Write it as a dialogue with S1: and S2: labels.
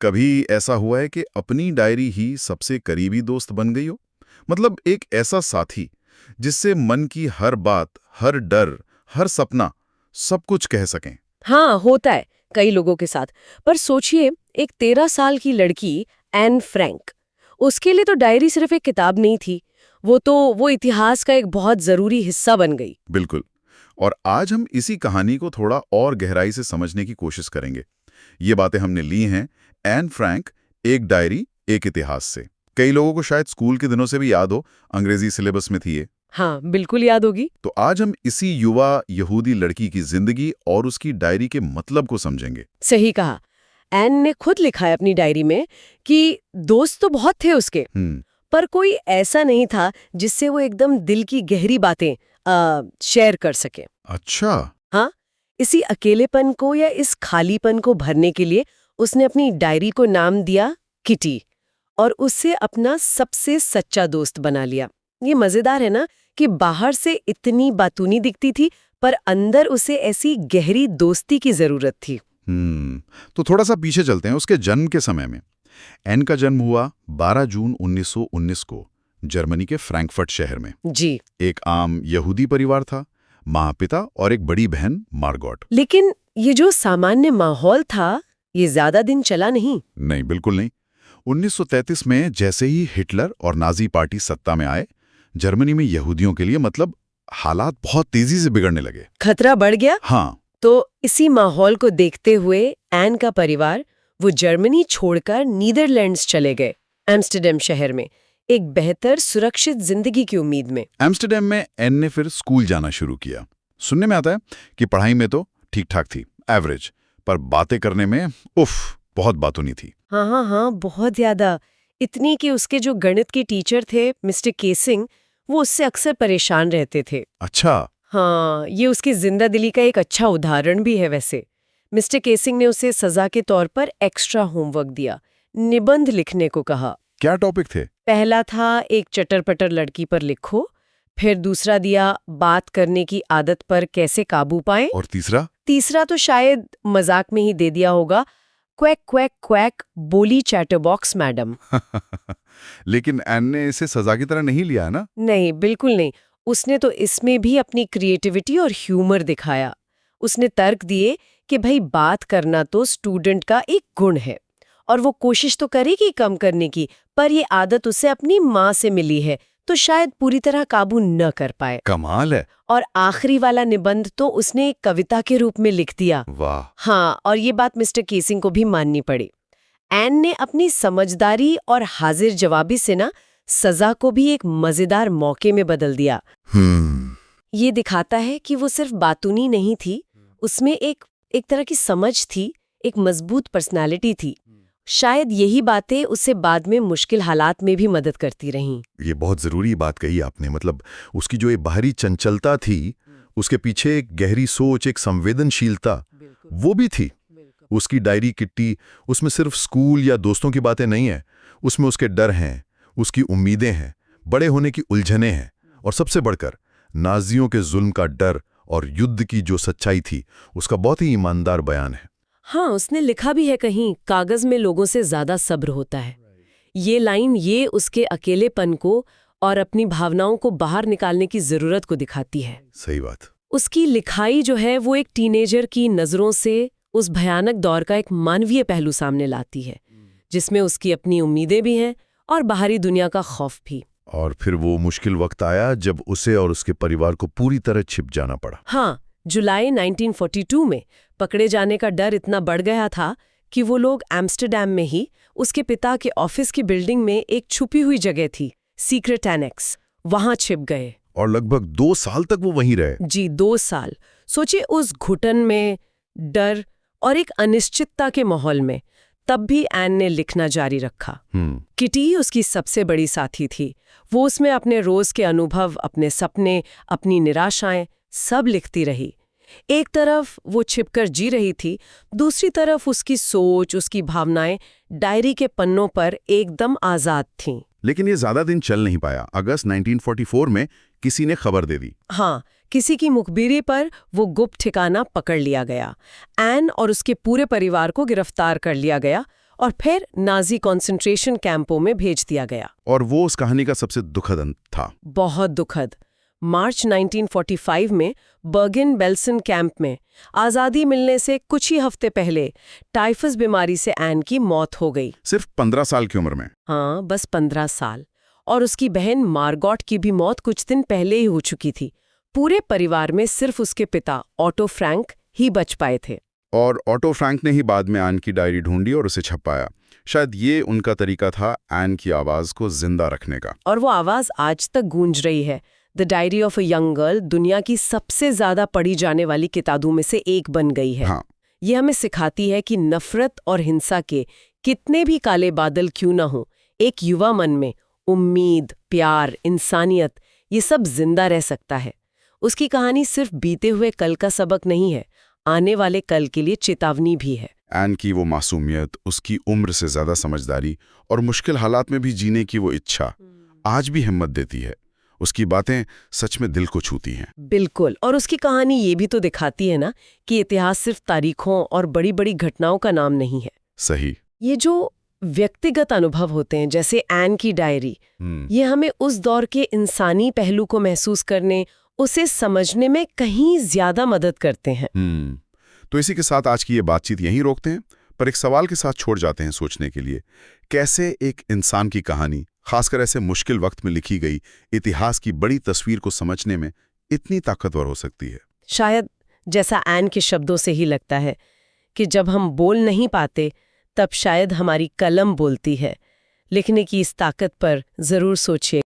S1: कभी ऐसा हुआ है कि अपनी डायरी ही सबसे करीबी दोस्त बन गई हो? मतलब एक ऐसा साथी जिससे मन की हर बात, हर डर, हर सपना सब कुछ कह सकें।
S2: हाँ, होता है कई लोगों के साथ। पर सोचिए, एक 13 साल की लड़की एन फ्रैंक, उसके लिए तो डायरी सिर्फ एक किताब नहीं थी। वो इतिहास का एक बहुत जरूरी हिस्सा बन गई।
S1: बिल्कुल। और आज हम इसी कहानी को थोड़ा और गहराई से समझने की कोशिश करेंगे। ये बातें हमने ली हैं एन फ्रैंक, एक डायरी, एक इतिहास से। कई लोगों को शायद स्कूल के दिनों से भी याद हो, अंग्रेजी सिलेबस में थी ये।
S2: हाँ, बिल्कुल याद होगी।
S1: तो आज हम इसी युवा यहूदी लड़की की जिंदगी और उसकी डायरी के मतलब को समझेंगे।
S2: सही कहा। एन ने खुद लिखा है अपनी डायरी में कि दोस्त तो बहुत थे उसके, पर कोई ऐसा नहीं था जिससे वो एकदम दिल की गहरी बातें शेयर कर सके।
S1: अच्छा।
S2: हाँ, इसी अकेलेपन को या इस खालीपन को भरने के लिए उसने अपनी डायरी को नाम दिया किटी, और उससे अपना सबसे सच्चा दोस्त बना लिया। ये मजेदार है ना कि बाहर से इतनी बातूनी दिखती थी, पर अंदर उसे ऐसी गहरी दोस्ती की जरूरत थी।
S1: तो थोड़ा सा पीछे चलते हैं उसके जन्म के समय में। एन का जन्म हुआ 12 जून 1919 को जर्मनी के फ्रैंकफर्ट शहर में।
S2: जी।
S1: एक आम यहूदी परिवार था, माँ, पिता और एक बड़ी बहन मार्गोट।
S2: लेकिन ये जो सामान्य माहौल था, ये ज्यादा दिन चला नहीं।
S1: नहीं, बिल्कुल नहीं। 1933 में जैसे ही हिटलर और नाजी पार्टी सत्ता में आए, जर्मनी में यहूदियों के लिए मतलब हालात बहुत तेजी से बिगड़ने लगे।
S2: खतरा बढ़ गया।
S1: हाँ।
S2: तो इसी माहौल को देखते हुए एन का परिवार वो जर्मनी छोड़कर नीदरलैंड्स चले गए, एम्स्टर्डम शहर में, एक बेहतर सुरक्षित जिंदगी की उम्मीद में।
S1: एम्स्टर्डम में एन ने फिर स्कूल जाना शुरू किया। सुनने में आता है कि पढ़ाई में तो ठीक ठाक थी, एवरेज, पर बातें करने में बहुत बातूनी थी।
S2: हाँ हाँ हाँ, बहुत ज्यादा। इतनी कि उसके जो गणित के टीचर थे मिस्टर केसिंग, वो उससे अक्सर परेशान रहते थे।
S1: अच्छा।
S2: हाँ, ये उसकी जिंदा दिली का एक अच्छा उदाहरण भी है वैसे। मिस्टर केसिंग ने उसे सजा के तौर पर एक्स्ट्रा होमवर्क दिया, निबंध लिखने को कहा।
S1: क्या टॉपिक थे?
S2: पहला था एक चटर-पटर लड़की पर लिखो, फिर दूसरा दिया बात करने की आदत पर कैसे काबू पाएं,
S1: और तीसरा?
S2: तीसरा तो शायद मजाक में ही दे दिया होगा, क्वैक क्वैक क्वैक बोली चैटरबॉक्स मैडम।
S1: लेकिन एन ने इसे सजा की तरह नहीं लिया ना?
S2: नहीं, बिल्कुल नहीं। उसने तो इसमें भी अपनी क्रिएटिविटी और ह्यूमर दिखाया। उसने तर्क दिए कि भाई बात करना तो स्टूडेंट का एक गुण है, और वो कोशिश तो करेगी कम करने की, पर ये आदत उसे अपनी माँ से मिली है, तो शायद पूरी तरह काबू न कर पाए।
S1: कमाल है।
S2: और आखिरी वाला निबंध तो उसने एक कविता के रूप में लिख दिया।
S1: वाह।
S2: हाँ, और ये बात मिस्टर केसिंग को भी माननी पड़ी। एन ने अपनी समझदारी और हाजिर जवाबी से ना सजा को भी एक मजेदार मौके में बदल दिया। ये दिखाता है कि वो सिर्फ बातूनी नहीं थी, उसमें एक तरह की समझ थी, एक मजबूत पर्सनालिटी थी। शायद यही बातें उससे बाद में मुश्किल हालात में भी मदद करती रहीं।
S1: ये बहुत जरूरी बात कही आपने। मतलब उसकी जो ये बाहरी चंचलता थी, उसके पीछे एक गहरी सोच, एक संवेदनशीलता, वो भी थी। उसकी डायरी किट्टी, उसमें सिर्फ स्कूल या दोस्तों की बातें नहीं है, उसमें उसके डर हैं, उसकी उम्मीदें हैं, बड़े होने की उलझनें हैं, और सबसे बढ़कर नाजियों के जुल्म का डर और युद्ध की जो सच्चाई थी, उसका बहुत ही ईमानदार बयान है।
S2: हाँ, उसने लिखा भी है कहीं, कागज में लोगों से ज्यादा सब्र होता है। ये लाइन ये उसके अकेलेपन को और अपनी भावनाओं को बाहर निकालने की जरूरत को दिखाती है।
S1: सही बात।
S2: उसकी लिखाई जो है वो एक टीनेजर की नजरों से उस भयानक दौर का एक मानवीय पहलू सामने लाती है, जिसमें उसकी अपनी उम्मीदें भी हैं और बाहरी दुनिया का खौफ भी।
S1: और फिर वो मुश्किल वक्त आया जब उसे और उसके परिवार को पूरी तरह छिप जाना पड़ा।
S2: हाँ, जुलाई 1942 में पकड़े जाने का डर इतना बढ़ गया था कि वो लोग एम्स्टर्डम में ही उसके पिता के ऑफिस की बिल्डिंग में एक छुपी हुई जगह थी, सीक्रेट एनेक्स, वहां छिप गए।
S1: और लगभग 2 साल तक वो वहीं रहे।
S2: जी, 2 साल। सोचिए, उस घुटन में, डर और एक अनिश्चितता के माहौल में, तब भी एन ने लिखना जारी रखा। किटी उसकी सबसे बड़ी साथी थी। वो उसमें अपने रोज के अनुभव, अपने सपने, अपनी निराशाएं सब लिखती रही। एक तरफ वो छिपकर जी रही थी, दूसरी तरफ उसकी सोच, उसकी भावनाएं डायरी के पन्नों पर एकदम आजाद थीं।
S1: लेकिन ये ज्यादा दिन चल नहीं पाया। अगस्त 1944 में किसी ने खबर दे दी।
S2: हाँ, किसी की मुखबिरी पर वो गुप्त ठिकाना पकड़ लिया गया। एन और उसके पूरे परिवार को गिरफ्तार कर लिया गया और फिर नाजी कॉन्सेंट्रेशन कैंपों में भेज दिया गया।
S1: और वो उस कहानी का सबसे दुखद अंत था।
S2: बहुत दुखद। मार्च 1945 में बर्गन बेल्सन कैंप में आज़ादी मिलने से कुछ ही हफ्ते पहले टाइफस बीमारी से एन की मौत हो गई।
S1: सिर्फ 15 साल की उम्र में।
S2: हाँ, बस 15 साल। और उसकी बहन मार्गॉट की भी मौत कुछ दिन पहले ही हो चुकी थी। पूरे परिवार में सिर्फ उसके पिता ऑटो फ्रैंक ही बच पाए थे।
S1: और ऑटो फ्रैंक ने ही बाद में एन की डायरी ढूंढी और उसे छपाया। शायद ये उनका तरीका था एन की आवाज को जिंदा रखने का।
S2: और वो आवाज आज तक गूंज रही है। The diary of a young girl दुनिया की सबसे ज्यादा पढ़ी जाने वाली किताबों में से एक बन गई है।
S1: हाँ।
S2: ये हमें सिखाती है कि नफरत और हिंसा के कितने भी काले बादल क्यों ना हो, एक युवा मन में उम्मीद, प्यार, इंसानियत, ये सब जिंदा रह सकता है। उसकी कहानी सिर्फ बीते हुए कल का सबक नहीं है, आने वाले कल के लिए चेतावनी भी है।
S1: एन की वो मासूमियत, उसकी उम्र से ज्यादा समझदारी और मुश्किल हालात में भी जीने की वो इच्छा आज भी हिम्मत देती है। उसकी बातें सच में दिल को छूती हैं।
S2: बिल्कुल। और उसकी कहानी ये भी तो दिखाती है ना कि इतिहास सिर्फ तारीखों और बड़ी बड़ी घटनाओं का नाम नहीं है।
S1: सही।
S2: ये जो व्यक्तिगत अनुभव होते हैं, जैसे एन की डायरी, ये हमें उस दौर के इंसानी पहलू को महसूस करने, उसे समझने में कहीं ज्यादा मदद करते हैं।
S1: तो इसी के साथ आज की ये बातचीत यहीं रोकते हैं, पर एक सवाल के साथ छोड़ जाते हैं सोचने के लिए। कैसे एक इंसान की कहानी, खासकर ऐसे मुश्किल वक्त में लिखी गई, इतिहास की बड़ी तस्वीर को समझने में इतनी ताकतवर हो सकती है?
S2: शायद जैसा एन के शब्दों से ही लगता है कि जब हम बोल नहीं पाते तब शायद हमारी कलम बोलती है। लिखने की इस ताकत पर जरूर सोचिए।